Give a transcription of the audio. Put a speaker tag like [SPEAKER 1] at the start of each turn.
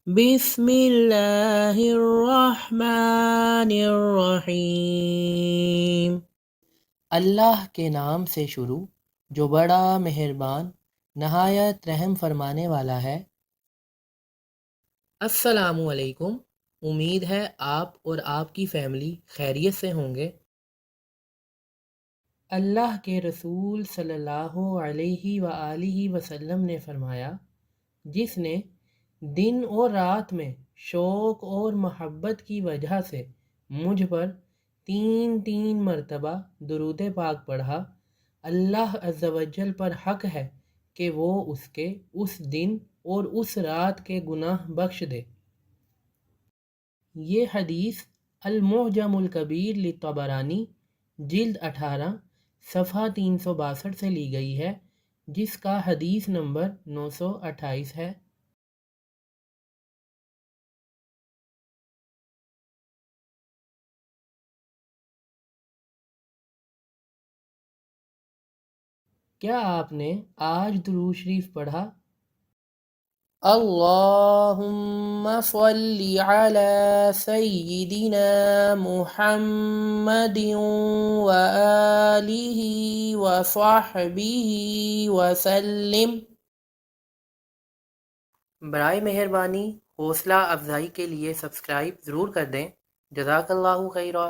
[SPEAKER 1] بسم اللہ الرحمن الرحیم۔ اللہ کے نام سے شروع جو بڑا مہربان نہایت رحم فرمانے والا ہے۔ السلام علیکم، امید ہے آپ اور آپ کی فیملی خیریت سے ہوں گے۔ اللہ کے رسول صلی اللہ علیہ وآلہ وسلم نے فرمایا، جس نے دن اور رات میں شوق اور محبت کی وجہ سے مجھ پر 3 مرتبہ درود پاک پڑھا، اللہ عز و جل پر حق ہے کہ وہ اس کے اس دن اور اس رات کے گناہ بخش دے۔ یہ حدیث المعجم الکبیر للطبرانی جلد 18 صفحہ 362 سے لی گئی ہے، جس کا حدیث نمبر 928 ہے۔ کیا آپ نے آج درود شریف پڑھا؟ اللہم صلی علی سیدنا محمد وآلہ وصحبہ وسلم۔ برائے مہربانی حوصلہ افزائی کے لیے سبسکرائب ضرور کر دیں۔ جزاک اللہ خیرہ۔